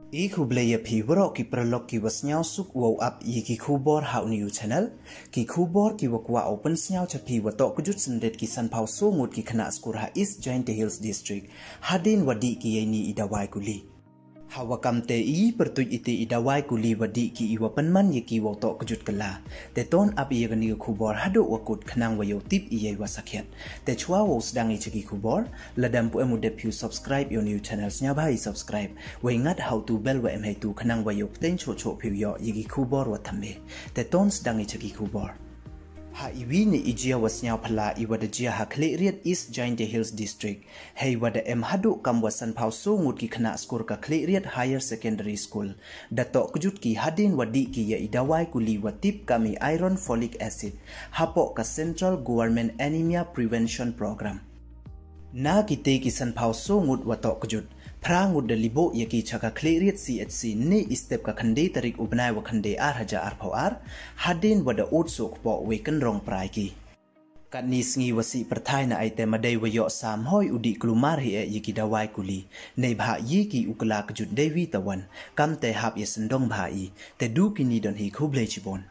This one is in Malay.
Kublaya Pivro ki prolog ki was nyao suk wow up ki kubor how new channel ki kubor ki wakwa open nyao chapi wa Toh Kjut sendet ki san pau so ngut ki khynnah Skur ha East Jaintia Hills district hadien wadi ki yeni Dawai Kuli hawakam te pertuj iti Dawai Kuli wadi ki iwa penman ye ki wa Toh Kjut kala te ton up ye gani kubor hado wakut khnang wayo tip iye wasakhet te chwa wo sedang i cheki kubor ladam pu emu depu subscribe your new channels nya bhai subscribe we ngat how to bell wa em hai tu khnang wayo ten cho cho phiu yo ye ki kubor wa thambe te ton sedang i cheki kubor ha iwi ni ijia wasnya phala iwada jia ha khle riat East Jaintia Hills district hei wada em hadu kam wasan phau so ngut ki khynnah Skur ka khle riat higher secondary school da Toh Kjut ki hadien wadi ki ya Dawai Kuli watip kami iron folic acid hapo ka central government anemia prevention program na kite ki san phau so ngut wa Toh Kjut Prangut dalibo yaki chaka kleriat CHC ni step ka khande tarik ubnai wa khande haja phawar hadin wada otsok po weken rong praiki kani sngi wasi perthai na aite madai wayo sam hoi udi klumar hi yaki Dawai Kuli nei bha yiki ukla Kjut dewi tawan kam te hap yesendong bhai te du kini don hi khuble chibon